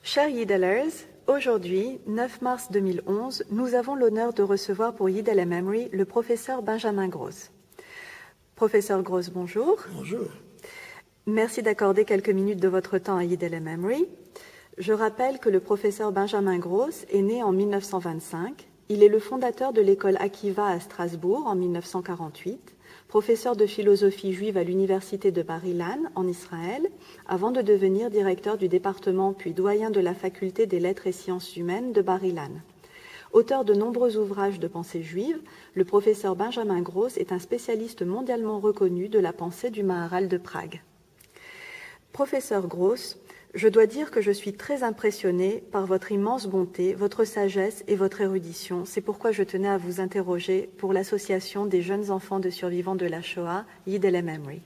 Chers Yiddelers, aujourd'hui, 9 mars 2011, nous avons l'honneur de recevoir pour Yiddele Memory le professeur Benjamin Gross. Professeur Gross, bonjour. Bonjour. Merci d'accorder quelques minutes de votre temps à Yiddele Memory. Je rappelle que le professeur Benjamin Gross est né en 1925. Il est le fondateur de l'école Akiva à Strasbourg en 1948, professeur de philosophie juive à l'université de Bar-Ilan en Israël, avant de devenir directeur du département puis doyen de la faculté des lettres et sciences humaines de Bar-Ilan. Auteur de nombreux ouvrages de pensée juive, le professeur Benjamin Gross est un spécialiste mondialement reconnu de la pensée du Maharal de Prague. Professeur Gross, je dois dire que je suis très impressionnée par votre immense bonté, votre sagesse et votre érudition. C'est pourquoi je tenais à vous interroger pour l'association des jeunes enfants de survivants de la Shoah, Yiddele Memory.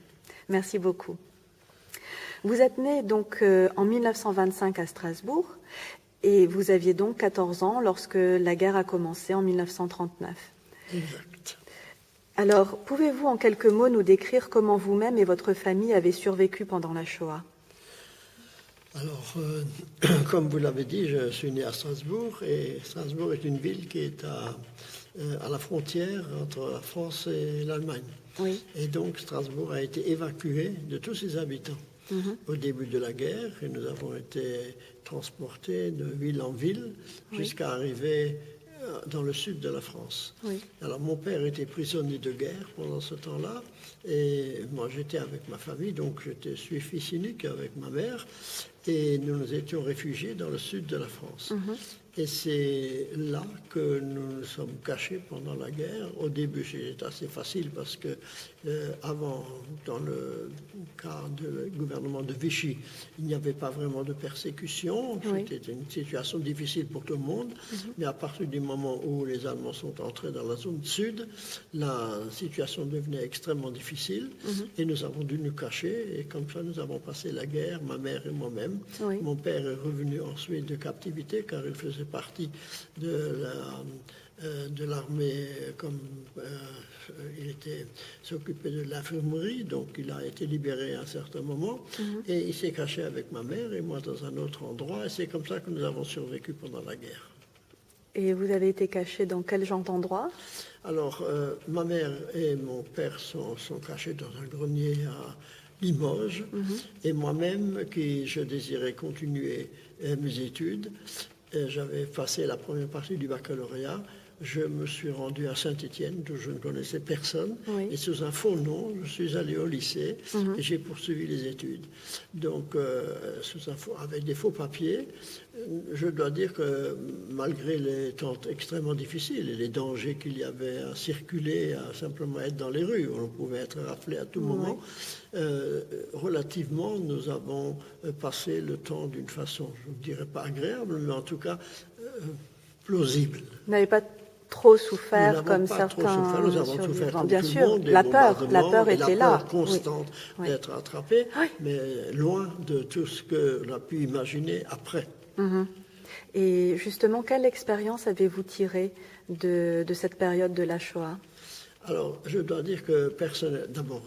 Merci beaucoup. Vous êtes né donc en 1925 à Strasbourg et vous aviez donc 14 ans lorsque la guerre a commencé en 1939. Exact. Alors, pouvez-vous en quelques mots nous décrire comment vous-même et votre famille avez survécu pendant la Shoah ? Alors, comme vous l'avez dit, je suis né à Strasbourg et Strasbourg est une ville qui est à la frontière entre la France et l'Allemagne. Oui. Et donc, Strasbourg a été évacué de tous ses habitants au début de la guerre et nous avons été transportés de ville en ville jusqu'à arriver dans le sud de la France. Oui. Alors mon père était prisonnier de guerre pendant ce temps-là et moi j'étais avec ma famille, donc je suis fils unique avec ma mère et nous nous étions réfugiés dans le sud de la France. Et c'est là que nous nous sommes cachés pendant la guerre. Au début, c'était assez facile parce que avant, dans le cas du gouvernement de Vichy, il n'y avait pas vraiment de persécution. Oui. C'était une situation difficile pour tout le monde. Mais à partir du moment où les Allemands sont entrés dans la zone sud, la situation devenait extrêmement difficile. Et nous avons dû nous cacher. Et comme ça, nous avons passé la guerre, ma mère et moi-même. Oui. Mon père est revenu ensuite de captivité car il faisait partie de l'armée, comme il s'occupait de l'infirmerie, donc il a été libéré à un certain moment, et il s'est caché avec ma mère et moi dans un autre endroit, et c'est comme ça que nous avons survécu pendant la guerre. Et vous avez été caché dans quel genre d'endroit ? Alors, ma mère et mon père sont cachés dans un grenier à Limoges, et moi-même, je désirais continuer mes études, j'avais passé la première partie du baccalauréat. Je me suis rendu à Saint-Étienne, d'où je ne connaissais personne. Oui. Et sous un faux nom, je suis allé au lycée et j'ai poursuivi les études. Donc, avec des faux papiers, je dois dire que malgré les temps extrêmement difficiles et les dangers qu'il y avait à circuler, à simplement être dans les rues, où on pouvait être raflé à tout moment, relativement, nous avons passé le temps d'une façon, je ne dirais pas agréable, mais en tout cas plausible. Vous n'avez pas trop Nous souffert n'avons comme pas certains trop souffert, nous avons souffert survivants. comme Bien tout sûr, le monde, des la peur bombardements, et était la là. peur constante Oui. d'être attrapé, Oui. mais loin de tout ce qu'on a pu imaginer après. Et justement, quelle expérience avez-vous tirée de cette période de la Shoah ? Alors, je dois dire que d'abord,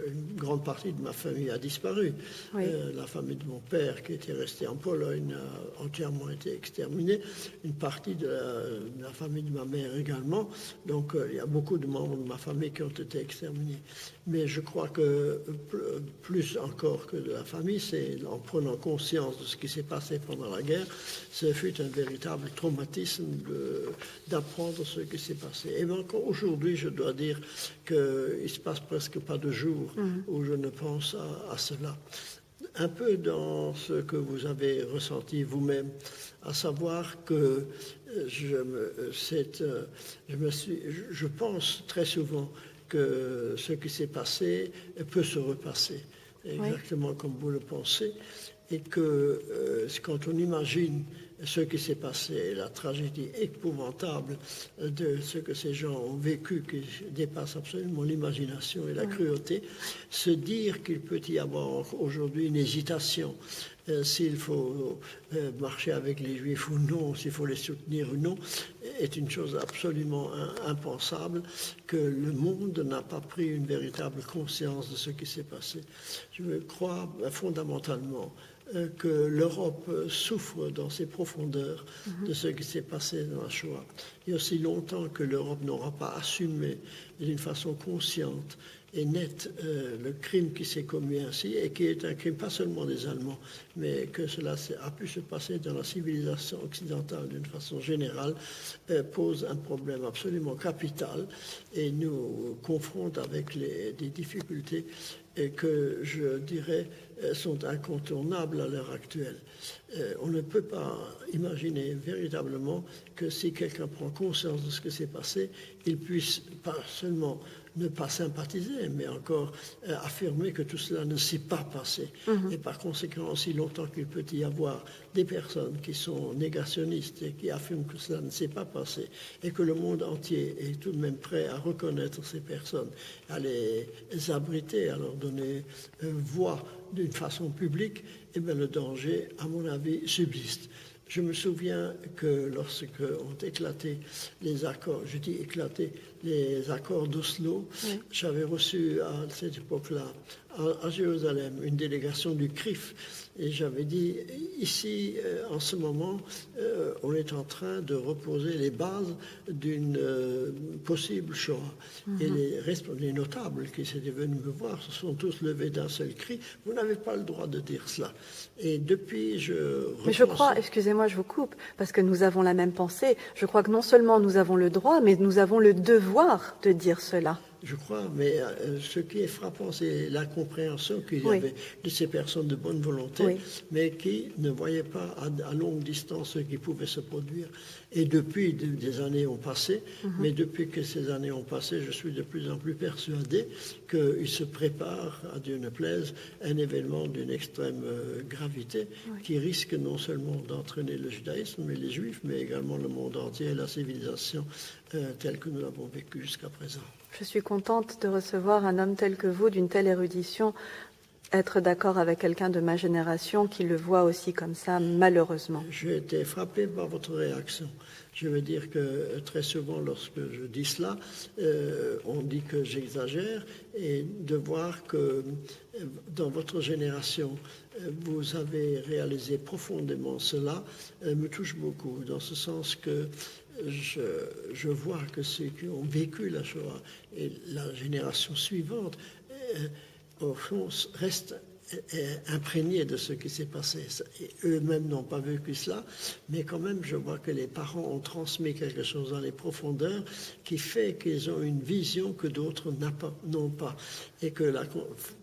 une grande partie de ma famille a disparu. Oui. La famille de mon père, qui était restée en Pologne, a entièrement été exterminée. Une partie de la famille de ma mère également. Donc, il y a beaucoup de membres de ma famille qui ont été exterminés. Mais je crois que plus encore que de la famille, c'est en prenant conscience de ce qui s'est passé pendant la guerre, ce fut un véritable traumatisme d'apprendre ce qui s'est passé. Et encore aujourd'hui, je dois dire qu'il ne se passe presque pas de jour où je ne pense à cela. Un peu dans ce que vous avez ressenti vous-même, à savoir que je pense très souvent que ce qui s'est passé peut se repasser, exactement comme vous le pensez, et que quand on imagine ce qui s'est passé, la tragédie épouvantable de ce que ces gens ont vécu, qui dépasse absolument l'imagination et la cruauté, se dire qu'il peut y avoir aujourd'hui une hésitation s'il faut marcher avec les Juifs ou non, s'il faut les soutenir ou non, est une chose absolument impensable, que le monde n'a pas pris une véritable conscience de ce qui s'est passé. Je crois fondamentalement que l'Europe souffre dans ses profondeurs de ce qui s'est passé dans la Shoah. Il y a aussi longtemps que l'Europe n'aura pas assumé d'une façon consciente et nette le crime qui s'est commis ainsi, et qui est un crime pas seulement des Allemands, mais que cela a pu se passer dans la civilisation occidentale d'une façon générale, pose un problème absolument capital et nous confronte avec des difficultés que je dirais sont incontournables à l'heure actuelle. On ne peut pas imaginer véritablement que si quelqu'un prend conscience de ce qui s'est passé, il puisse pas seulement ne pas sympathiser, mais encore affirmer que tout cela ne s'est pas passé. Et par conséquent, aussi longtemps qu'il peut y avoir des personnes qui sont négationnistes et qui affirment que cela ne s'est pas passé, et que le monde entier est tout de même prêt à reconnaître ces personnes, à les abriter, à leur donner voix d'une façon publique, eh bien le danger, à mon avis, subsiste. Je me souviens que lorsque ont éclaté les accords, je dis éclaté, les accords d'Oslo, j'avais reçu à cette époque-là, à Jérusalem, une délégation du CRIF, et j'avais dit, ici, en ce moment, on est en train de reposer les bases d'une possible Shoah. Et les notables qui s'étaient venus me voir se sont tous levés d'un seul cri, vous n'avez pas le droit de dire cela. Et depuis, Mais je crois, excusez-moi, je vous coupe, parce que nous avons la même pensée. Je crois que non seulement nous avons le droit, mais nous avons le devoir de dire cela. Je crois, mais ce qui est frappant, c'est l'incompréhension qu'il y avait de ces personnes de bonne volonté, mais qui ne voyaient pas à longue distance ce qui pouvait se produire. Et depuis, des années ont passé, mais depuis que ces années ont passé, je suis de plus en plus persuadé qu'il se prépare, à Dieu ne plaise, un événement d'une extrême gravité qui risque non seulement d'entraîner le judaïsme, mais les juifs, mais également le monde entier et la civilisation telle que nous l'avons vécue jusqu'à présent. Je suis contente de recevoir un homme tel que vous, d'une telle érudition, être d'accord avec quelqu'un de ma génération qui le voit aussi comme ça, malheureusement. J'ai été frappé par votre réaction. Je veux dire que très souvent, lorsque je dis cela, on dit que j'exagère, et de voir que dans votre génération, vous avez réalisé profondément cela, me touche beaucoup, dans ce sens que je vois que ceux qui ont vécu la Shoah et la génération suivante, au fond, restent imprégnés de ce qui s'est passé. Et eux-mêmes n'ont pas vécu cela, mais quand même, je vois que les parents ont transmis quelque chose dans les profondeurs qui fait qu'ils ont une vision que d'autres n'ont pas. Et que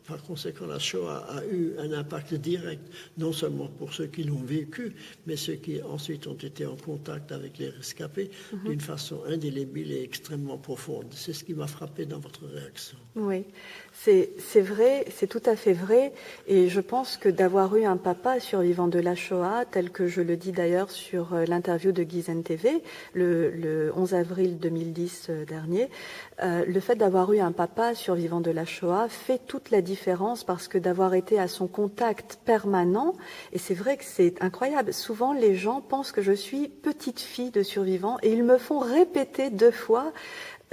par conséquent, la Shoah a eu un impact direct, non seulement pour ceux qui l'ont vécu, mais ceux qui ensuite ont été en contact avec les rescapés d'une façon indélébile et extrêmement profonde. C'est ce qui m'a frappé dans votre réaction. Oui, c'est vrai, c'est tout à fait vrai. Et je pense que d'avoir eu un papa survivant de la Shoah, tel que je le dis d'ailleurs sur l'interview de Gizen TV, le 11 avril 2010 dernier, le fait d'avoir eu un papa survivant de la Shoah fait toute la différence, parce que d'avoir été à son contact permanent, et c'est vrai que c'est incroyable, souvent les gens pensent que je suis petite fille de survivants et ils me font répéter 2 fois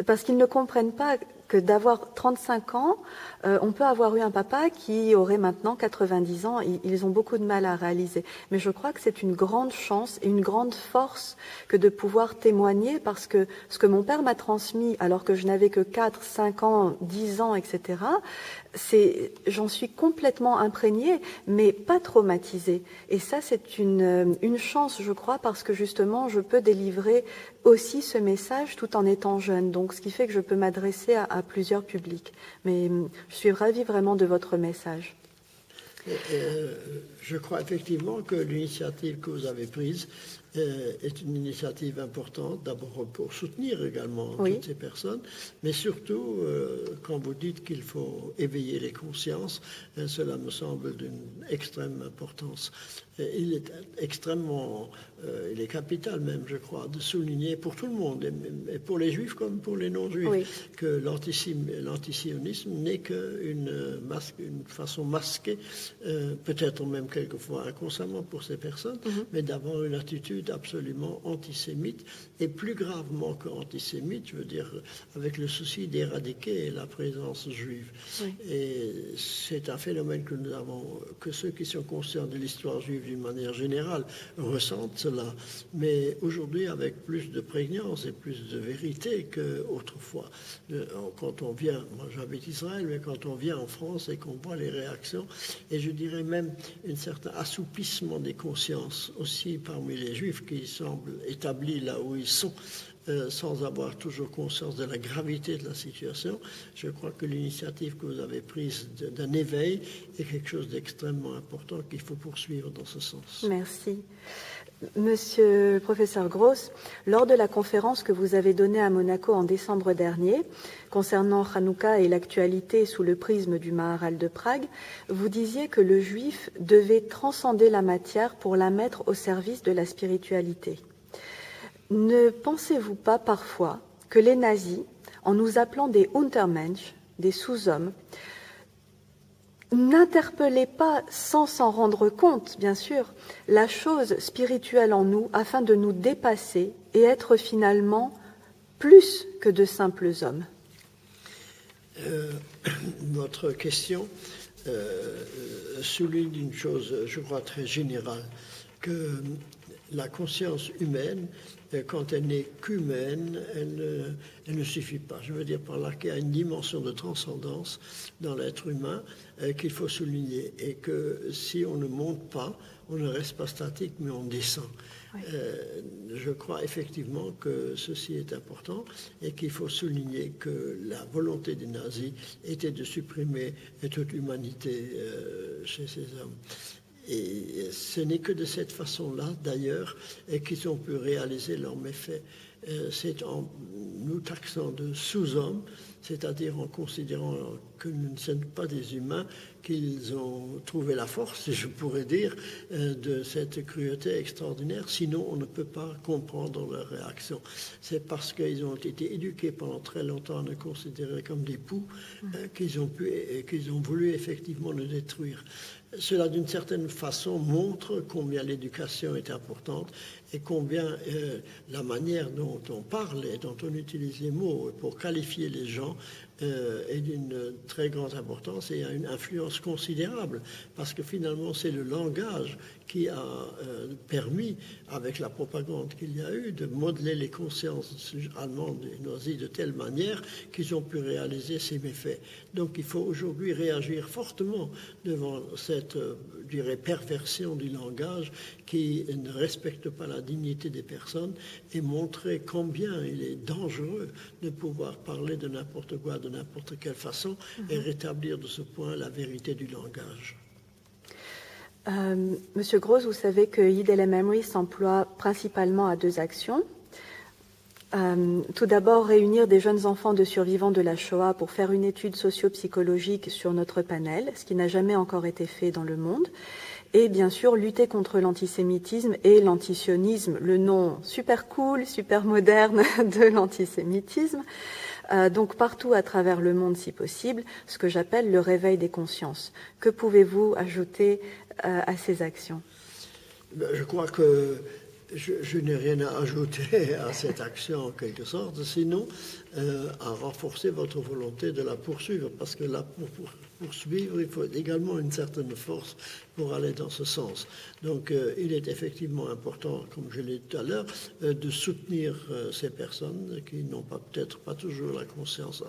parce qu'ils ne comprennent pas que d'avoir 35 ans, on peut avoir eu un papa qui aurait maintenant 90 ans. Ils ont beaucoup de mal à réaliser. Mais je crois que c'est une grande chance et une grande force que de pouvoir témoigner, parce que ce que mon père m'a transmis alors que je n'avais que 4, 5 ans, 10 ans, etc., j'en suis complètement imprégnée, mais pas traumatisée. Et ça, c'est une chance, je crois, parce que justement, je peux délivrer aussi ce message tout en étant jeune. Donc, ce qui fait que je peux m'adresser à plusieurs publics. Mais je suis ravie vraiment de votre message. Je crois effectivement que l'initiative que vous avez prise est une initiative importante, d'abord pour soutenir également toutes ces personnes, mais surtout, quand vous dites qu'il faut éveiller les consciences, cela me semble d'une extrême importance. Il est extrêmement, il est capital même, je crois, de souligner pour tout le monde, et pour les juifs comme pour les non-juifs, que l'antisionisme n'est qu'une façon masquée peut-être même quelquefois inconsciemment pour ces personnes, mais d'avoir une attitude absolument antisémite, et plus gravement qu'antisémite, je veux dire, avec le souci d'éradiquer la présence juive. Oui. Et c'est un phénomène que nous avons, que ceux qui sont conscients de l'histoire juive d'une manière générale ressentent cela, mais aujourd'hui avec plus de prégnance et plus de vérité qu'autrefois. Quand on vient, moi j'habite Israël, mais quand on vient en France et qu'on voit les réactions, et je dirais même un certain assoupissement des consciences aussi parmi les Juifs qui semblent établis là où ils sont, sans avoir toujours conscience de la gravité de la situation, je crois que l'initiative que vous avez prise d'un éveil est quelque chose d'extrêmement important qu'il faut poursuivre dans ce sens. Merci. Monsieur le professeur Gross, lors de la conférence que vous avez donnée à Monaco en décembre dernier, concernant Hanouka et l'actualité sous le prisme du Maharal de Prague, vous disiez que le juif devait transcender la matière pour la mettre au service de la spiritualité. Ne pensez-vous pas parfois que les nazis, en nous appelant des Untermensch, des sous-hommes, n'interpellaient pas, sans s'en rendre compte, bien sûr, la chose spirituelle en nous afin de nous dépasser et être finalement plus que de simples hommes? Votre question souligne une chose, je crois, très générale, que la conscience humaine, quand elle n'est qu'humaine, elle ne suffit pas. Je veux dire par là qu'il y a une dimension de transcendance dans l'être humain qu'il faut souligner, et que si on ne monte pas, on ne reste pas statique, mais on descend. Oui. Je crois effectivement que ceci est important et qu'il faut souligner que la volonté des nazis était de supprimer toute l'humanité chez ces hommes. Et ce n'est que de cette façon-là, d'ailleurs, qu'ils ont pu réaliser leurs méfaits. C'est en nous taxant de sous-hommes, c'est-à-dire en considérant que nous ne sommes pas des humains, qu'ils ont trouvé la force, si je pourrais dire, de cette cruauté extraordinaire. Sinon, on ne peut pas comprendre leur réaction. C'est parce qu'ils ont été éduqués pendant très longtemps à nous considérer comme des poux qu'ils ont voulu effectivement nous détruire. Cela, d'une certaine façon, montre combien l'éducation est importante et combien la manière dont on parle et dont on utilise les mots pour qualifier les gens est d'une très grande importance et a une influence considérable, parce que finalement c'est le langage qui a permis, avec la propagande qu'il y a eu, de modeler les consciences allemandes et nazis de telle manière qu'ils ont pu réaliser ces méfaits. Donc il faut aujourd'hui réagir fortement devant cette, je dirais, perversion du langage qui ne respecte pas la dignité des personnes, et montrer combien il est dangereux de pouvoir parler de n'importe quoi, de n'importe quelle façon, et rétablir de ce point la vérité du langage. Monsieur Gross, vous savez que Yid el-Memory s'emploie principalement à deux actions. Tout d'abord, réunir des jeunes enfants de survivants de la Shoah pour faire une étude socio-psychologique sur notre panel, ce qui n'a jamais encore été fait dans le monde. Et bien sûr, lutter contre l'antisémitisme et l'antisionisme, le nom super cool, super moderne de l'antisémitisme. Donc partout à travers le monde, si possible, ce que j'appelle le réveil des consciences. Que pouvez-vous ajouter à ces actions? Je crois que je n'ai rien à ajouter à cette action en quelque sorte, sinon à renforcer votre volonté de la poursuivre, parce que là, pour poursuivre, il faut également une certaine force pour aller dans ce sens. Donc il est effectivement important, comme je l'ai dit tout à l'heure, de soutenir ces personnes qui n'ont peut-être pas toujours la conscience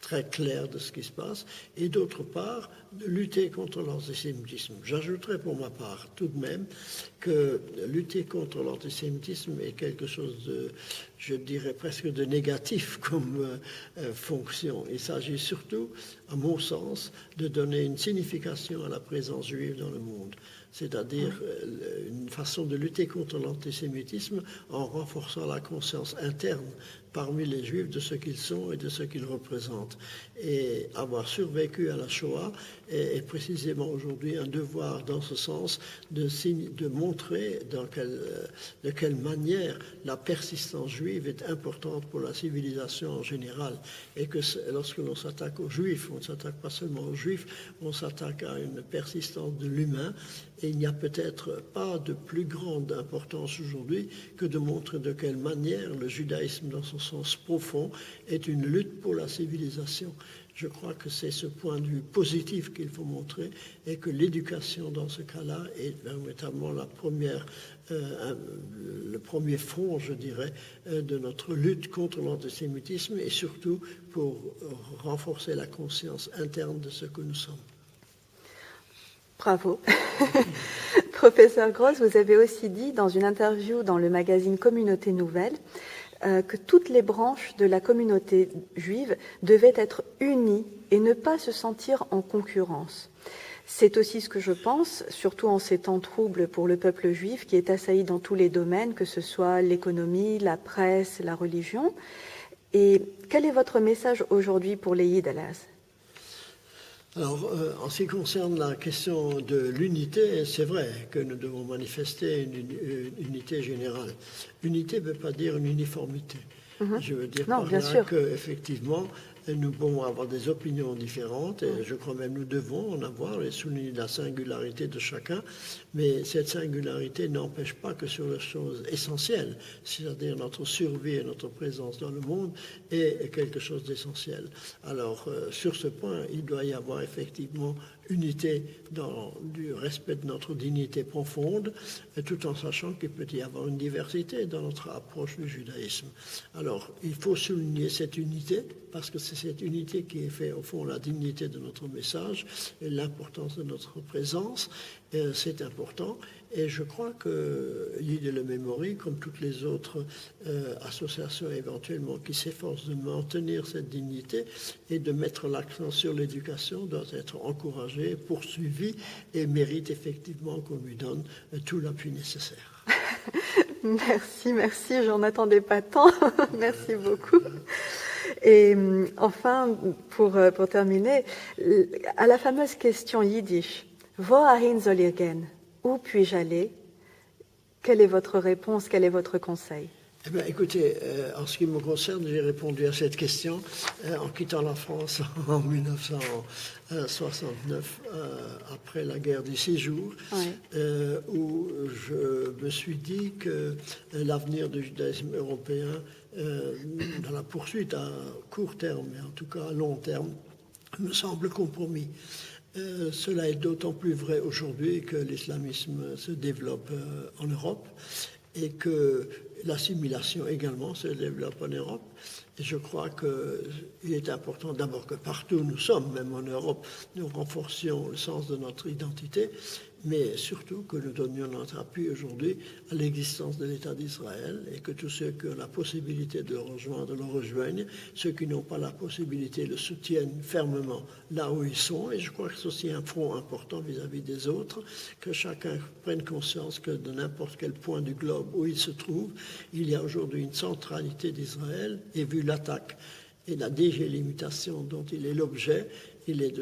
très claire de ce qui se passe, et d'autre part, de lutter contre l'antisémitisme. J'ajouterais pour ma part tout de même que lutter contre l'antisémitisme est quelque chose de, je dirais presque de négatif comme fonction. Il s'agit surtout, à mon sens, de donner une signification à la présence juive dans le monde, c'est-à-dire une façon de lutter contre l'antisémitisme en renforçant la conscience interne parmi les Juifs de ce qu'ils sont et de ce qu'ils représentent. Et avoir survécu à la Shoah est précisément aujourd'hui un devoir dans ce sens de montrer de quelle manière la persistance juive est importante pour la civilisation en général. Et que lorsque l'on s'attaque aux Juifs, on ne s'attaque pas seulement aux Juifs, on s'attaque à une persistance de l'humain. Et il n'y a peut-être pas de plus grande importance aujourd'hui que de montrer de quelle manière le judaïsme, dans son sens profond, est une lutte pour la civilisation. Je crois que c'est ce point de vue positif qu'il faut montrer et que l'éducation, dans ce cas-là, est véritablement le premier front, je dirais, de notre lutte contre l'antisémitisme et surtout pour renforcer la conscience interne de ce que nous sommes. Bravo. Professeur Gross, vous avez aussi dit dans une interview dans le magazine Communauté Nouvelle que toutes les branches de la communauté juive devaient être unies et ne pas se sentir en concurrence. C'est aussi ce que je pense, surtout en ces temps troubles pour le peuple juif qui est assailli dans tous les domaines, que ce soit l'économie, la presse, la religion. Et quel est votre message aujourd'hui pour les Yid el-Az ? Alors, en ce qui concerne la question de l'unité, c'est vrai que nous devons manifester une unité générale. Unité ne veut pas dire une uniformité. Je veux dire par là qu'effectivement, nous pouvons avoir des opinions différentes, et je crois même nous devons en avoir, et souligner la singularité de chacun, mais cette singularité n'empêche pas que sur les choses essentielles, c'est-à-dire notre survie et notre présence dans le monde, est quelque chose d'essentiel. Alors, sur ce point, il doit y avoir effectivement unité du respect de notre dignité profonde, tout en sachant qu'il peut y avoir une diversité dans notre approche du judaïsme. Alors, il faut souligner cette unité, parce que c'est cette unité qui fait, au fond, la dignité de notre message et l'importance de notre présence. C'est important. Et je crois que Yid el-Memory, comme toutes les autres associations éventuellement qui s'efforcent de maintenir cette dignité et de mettre l'accent sur l'éducation, doit être encouragée, poursuivie et mérite effectivement qu'on lui donne tout l'appui nécessaire. Merci, j'en attendais pas tant. Merci beaucoup. Et enfin, pour terminer, à la fameuse question yiddish, Wohin soll ich gehen? Où puis-je aller? Quelle est votre réponse? Quel est votre conseil? Eh bien, écoutez, en ce qui me concerne, j'ai répondu à cette question en quittant la France en 1969, après la guerre des 6 jours, où je me suis dit que l'avenir du judaïsme européen, dans la poursuite à court terme, mais en tout cas à long terme, me semble compromis. Cela est d'autant plus vrai aujourd'hui que l'islamisme se développe en Europe et que l'assimilation également se développe en Europe. Et je crois qu'il est important d'abord que partout où nous sommes, même en Europe, nous renforcions le sens de notre identité, mais surtout que nous donnions notre appui aujourd'hui à l'existence de l'État d'Israël et que tous ceux qui ont la possibilité de le rejoindre le rejoignent, ceux qui n'ont pas la possibilité le soutiennent fermement là où ils sont. Et je crois que c'est aussi un front important vis-à-vis des autres, que chacun prenne conscience que de n'importe quel point du globe où il se trouve, il y a aujourd'hui une centralité d'Israël, et vu l'attaque et la délimitation dont il est l'objet, il est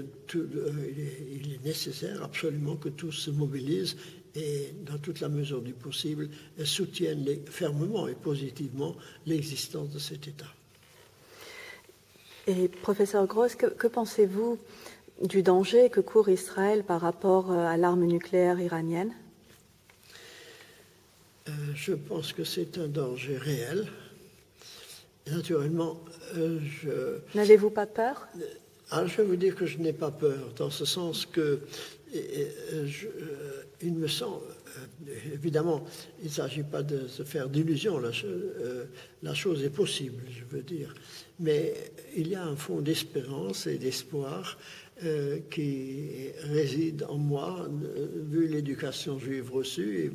nécessaire absolument que tous se mobilisent et, dans toute la mesure du possible, soutiennent fermement et positivement l'existence de cet État. Et professeur Gross, que pensez-vous du danger que court Israël par rapport à l'arme nucléaire iranienne? Je pense que c'est un danger réel. Naturellement, N'avez-vous pas peur? Je vais vous dire que je n'ai pas peur, dans ce sens que il me semble, évidemment, il ne s'agit pas de se faire d'illusions, la chose est possible, je veux dire, mais il y a un fond d'espérance et d'espoir qui réside en moi, vu l'éducation juive reçue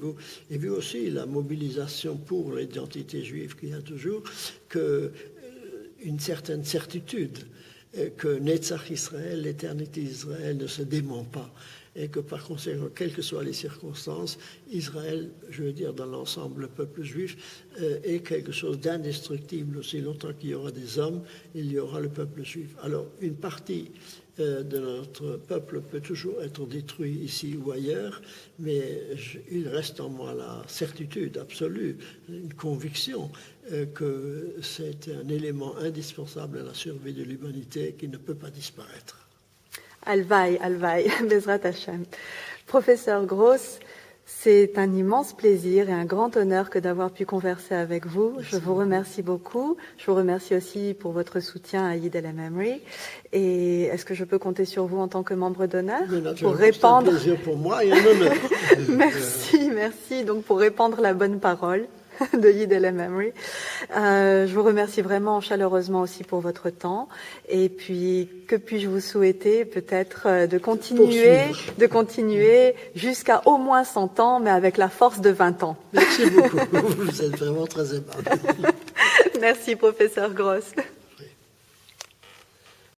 et vu aussi la mobilisation pour l'identité juive qu'il y a toujours, une certaine certitude que Netzach Israël, l'éternité d'Israël, ne se dément pas. et que par conséquent, quelles que soient les circonstances, Israël, je veux dire dans l'ensemble, le peuple juif, est quelque chose d'indestructible. Aussi longtemps qu'il y aura des hommes, il y aura le peuple juif. Alors, une partie de notre peuple peut toujours être détruit ici ou ailleurs, mais il reste en moi la certitude absolue, une conviction que c'est un élément indispensable à la survie de l'humanité qui ne peut pas disparaître. Alvaï, Bezrat Hashem. Professeur Gross, c'est un immense plaisir et un grand honneur que d'avoir pu converser avec vous. Merci. Je vous remercie beaucoup. Je vous remercie aussi pour votre soutien à Yid el-Memory. Et est-ce que je peux compter sur vous en tant que membre d'honneur pour répandre... C'est un plaisir pour moi et un honneur. Merci. Donc pour répandre la bonne parole de Yid el-Memory. Je vous remercie vraiment chaleureusement aussi pour votre temps. Et puis, que puis-je vous souhaiter? Peut-être de continuer jusqu'à au moins 100 ans, mais avec la force de 20 ans. Merci beaucoup. Vous êtes vraiment très aimable. Merci, professeur Gross.